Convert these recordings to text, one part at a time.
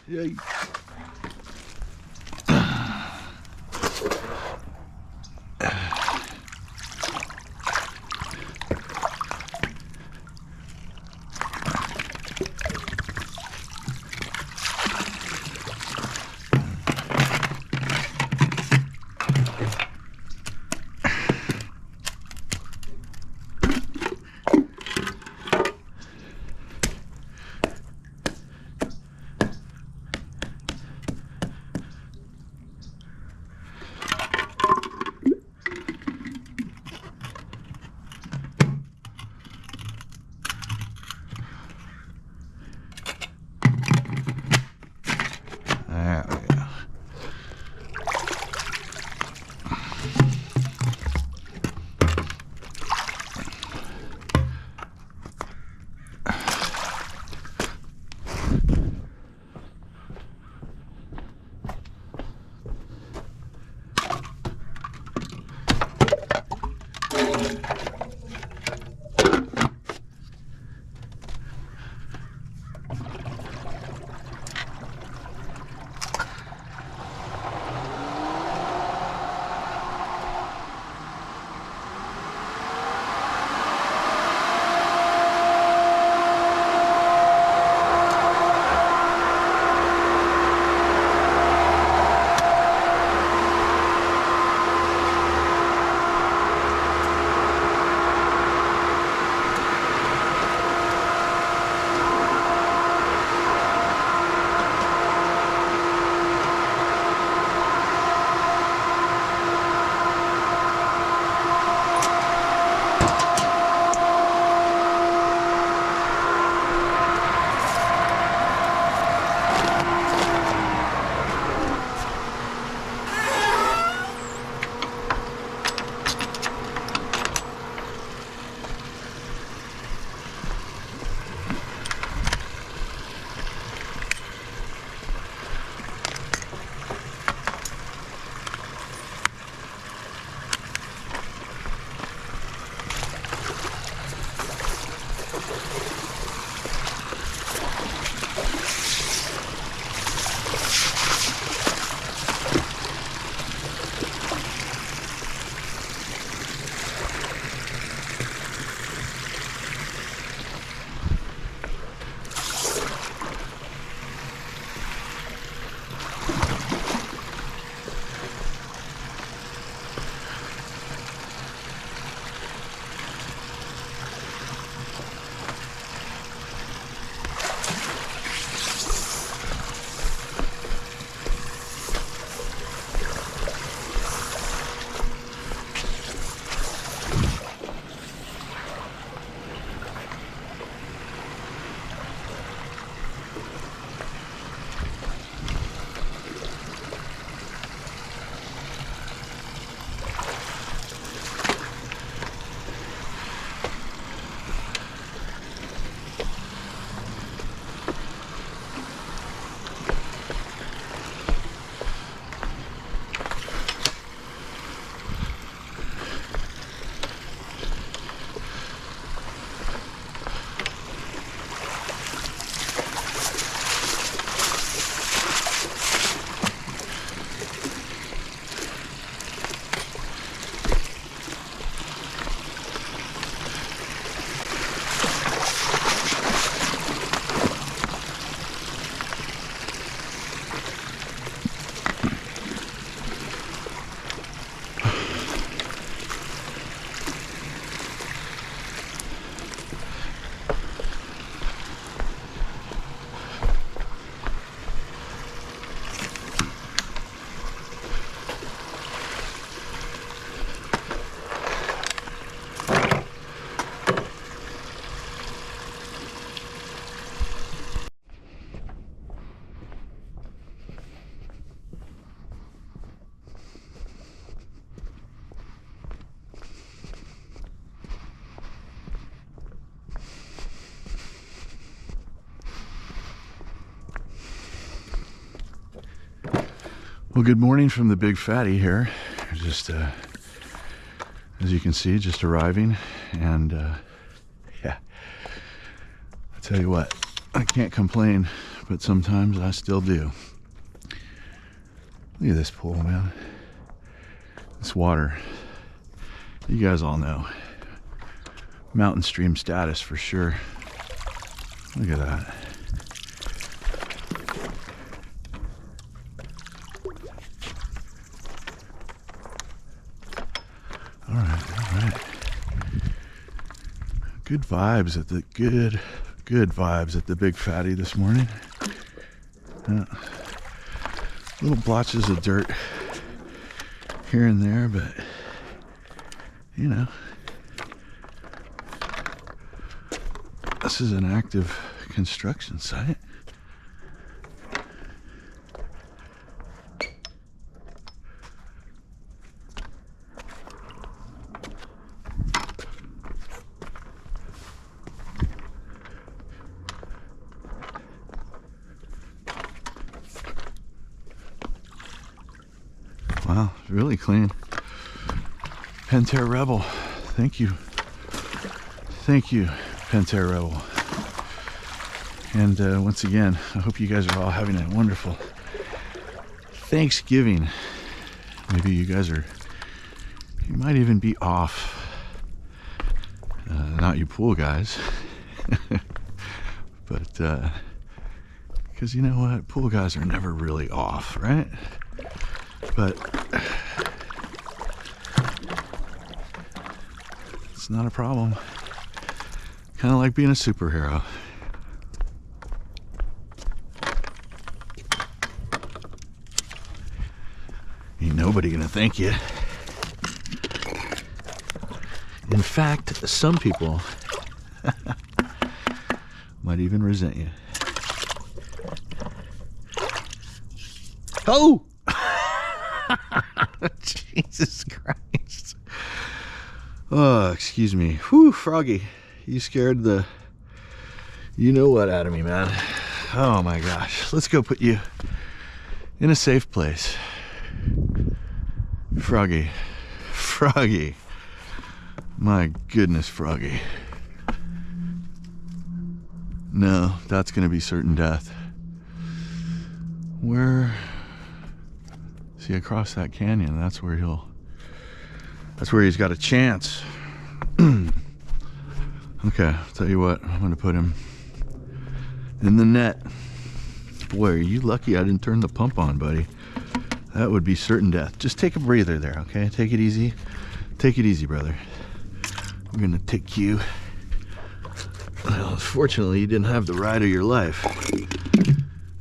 Yay. There we go. Well, good morning from the Big Fattie here. Just, as you can see, just arriving. And, yeah, I'll tell you what, I can't complain, but sometimes I still do. Look at this pool, man. This water, you guys all know. Mountain stream status for sure. Look at that. All right. Good vibes at the good vibes at the Big Fattie this morning. Little blotches of dirt here and there, but you know, this is an active construction site. Wow, really clean. Pentair Rebel. Thank you. Thank you, Pentair Rebel. And once again, I hope you guys are all having a wonderful Thanksgiving. Maybe you guys are, you might even be off. Not you pool guys. But, because you know what? Pool guys are never really off, right? But it's not a problem. Kind of like being a superhero. Ain't nobody gonna thank you. In fact, some people might even resent you. Oh! Jesus Christ. Oh, excuse me. Whew, Froggy. You scared the you know what out of me, man. Oh my gosh. Let's go put you in a safe place. Froggy. Froggy. My goodness, Froggy. No, that's gonna be certain death. Where? See, across that canyon, that's where he's got a chance. Okay, I'll tell you what, I'm gonna put him in the net. Boy, are you lucky I didn't turn the pump on, buddy. That would be certain death. Just take a breather there, okay? Take it easy. Take it easy, brother. I'm gonna take you. Well, unfortunately, you didn't have the ride of your life.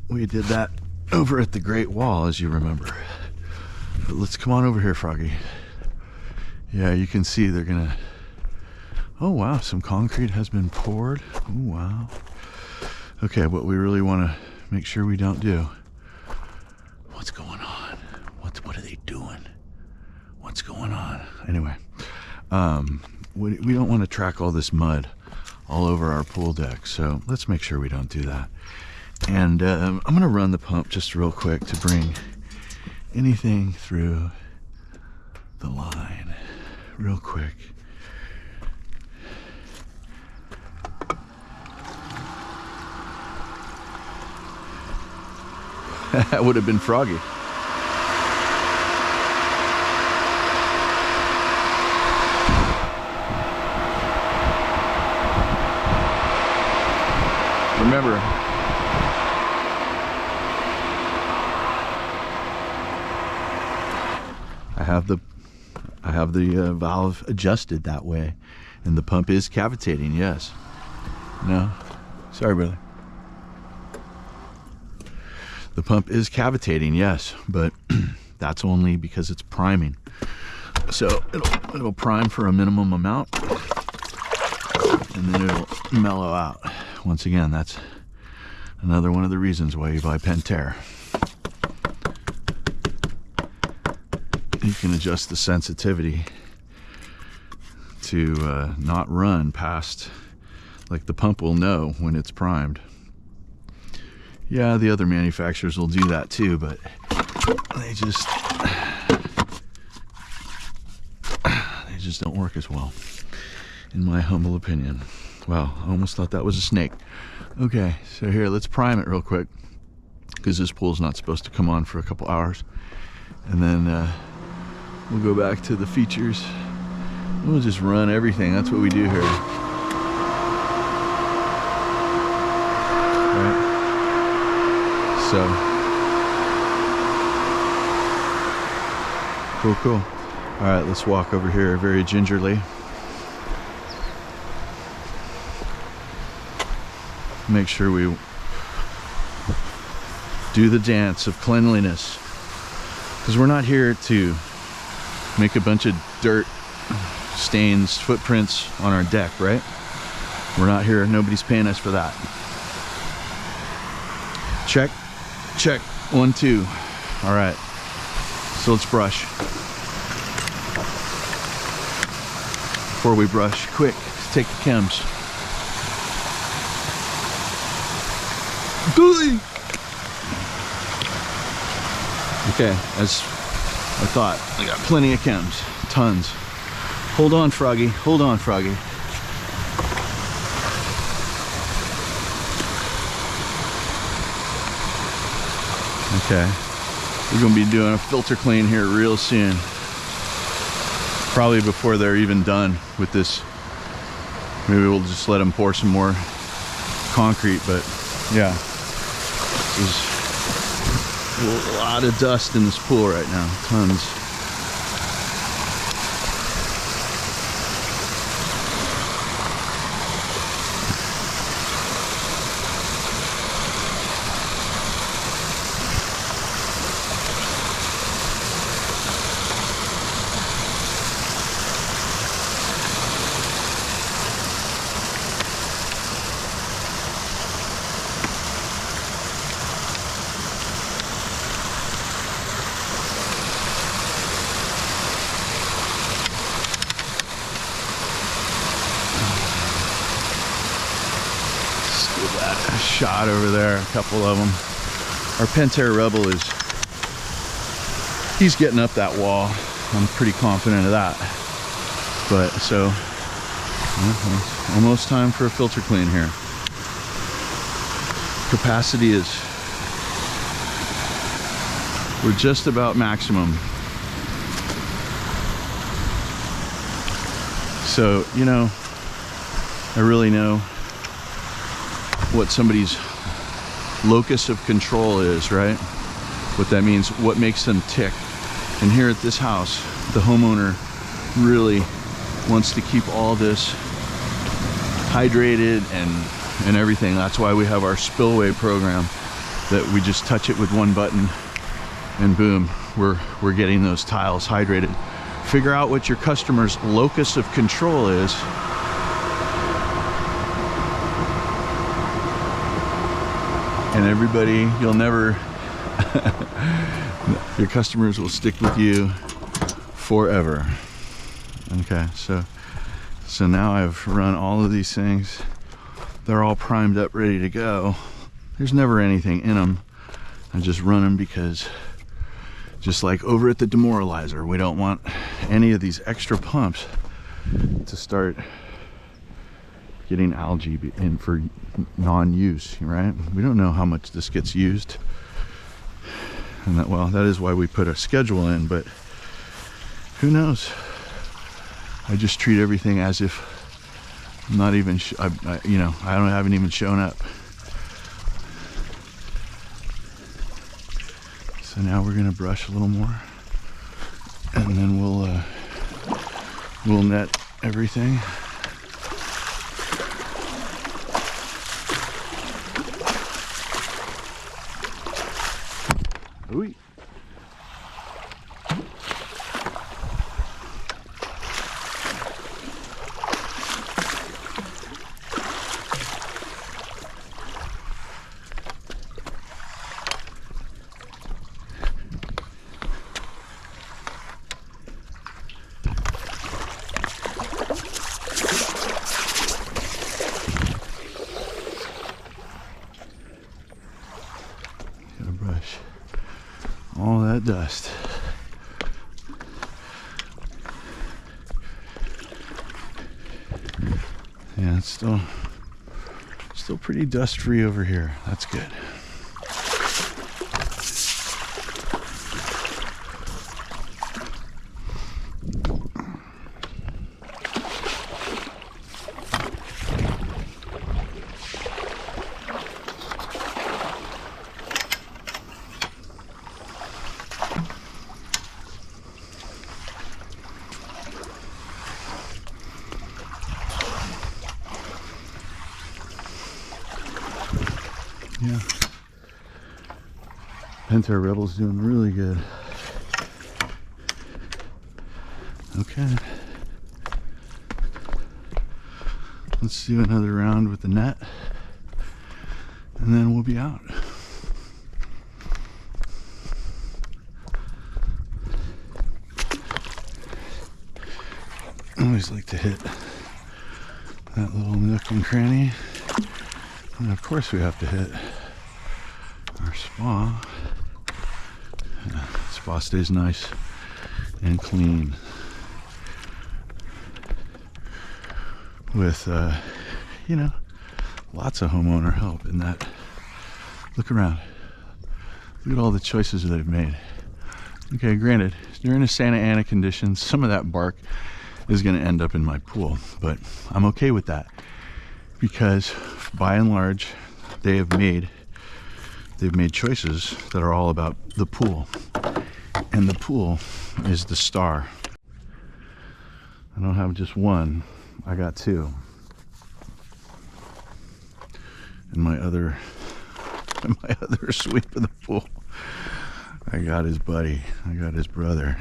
We did that over at the Great Wall, as you remember. But let's come on over here, Froggy. Yeah, you can see they're gonna... Oh, wow, some concrete has been poured. Oh, wow. Okay, what we really want to make sure we don't do... What's going on? What are they doing? What's going on? Anyway, we don't want to track all this mud all over our pool deck, so let's make sure we don't do that. And I'm going to run the pump just real quick to bring anything through the line real quick. That would have been Froggy. Remember, I have the valve adjusted that way, and the pump is cavitating. Yes. No. Sorry, brother. The pump is cavitating, yes, but that's only because it's priming. So it'll prime for a minimum amount, and then it'll mellow out. Once again, that's another one of the reasons why you buy Pentair. You can adjust the sensitivity to not run past, like the pump will know when it's primed. Yeah, the other manufacturers will do that too, but they just don't work as well, in my humble opinion. Wow, I almost thought that was a snake. Okay, so here, let's prime it real quick, because this pool's not supposed to come on for a couple hours. And then we'll go back to the features. We'll just run everything. That's what we do here. Right? So, cool. All right, let's walk over here very gingerly. Make sure we do the dance of cleanliness, because we're not here to make a bunch of dirt stains, footprints on our deck, right? We're not here, nobody's paying us for that. Check, 1, 2. All right, so let's brush. Before we brush, quick, take the chems. Okay, as I thought, I got plenty of chems, tons. Hold on, Froggy, hold on, Froggy. Okay, we're gonna be doing a filter clean here real soon. Probably before they're even done with this. Maybe we'll just let them pour some more concrete, but yeah. There's a lot of dust in this pool right now, tons. Shot over there, a couple of them. Our Pentair Rebel he's getting up that wall. I'm pretty confident of that. But so, almost time for a filter clean here. Capacity we're just about maximum. So, you know, I really know what somebody's locus of control is, right? What that means, what makes them tick. And here at this house, the homeowner really wants to keep all this hydrated and everything. That's why we have our spillway program, that we just touch it with one button and boom, we're getting those tiles hydrated. Figure out what your customer's locus of control is. And everybody, you'll never, your customers will stick with you forever. Okay, so now I've run all of these things. They're all primed up, ready to go. There's never anything in them. I just run them because, just like over at the demoralizer, we don't want any of these extra pumps to start getting algae in for non-use, right? We don't know how much this gets used, and that is why we put a schedule in, but who knows? I just treat everything as if I'm not even I haven't even shown up. So now we're gonna brush a little more, and then we'll net everything. Ooh. Gotta brush all that dust. Yeah, it's still pretty dust free over here. That's good. Yeah, Panther Rebel's doing really good. Okay, let's do another round with the net, and then we'll be out. I always like to hit that little nook and cranny. And of course we have to hit our spa. Spa stays nice and clean with, you know, lots of homeowner help in that. Look around. Look at all the choices they've made. Okay, granted, during the Santa Ana conditions, some of that bark is going to end up in my pool, but I'm okay with that. Because by and large, they've made choices that are all about the pool, and the pool is the star. I don't have just one, I got two. And my other sweep of the pool, I got his buddy, I got his brother.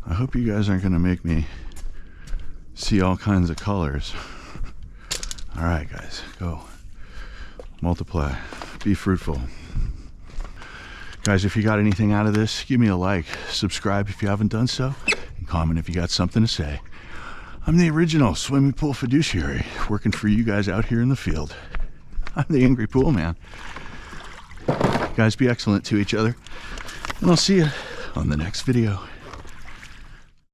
I hope you guys aren't gonna make me see all kinds of colors. All right, guys, go multiply, be fruitful. Guys, if you got anything out of this, give me a like, subscribe if you haven't done so, and comment if you got something to say. I'm the original swimming pool fiduciary, working for you guys out here in the field. I'm the Angry Pool Man. Guys, be excellent to each other, and I'll see you on the next video.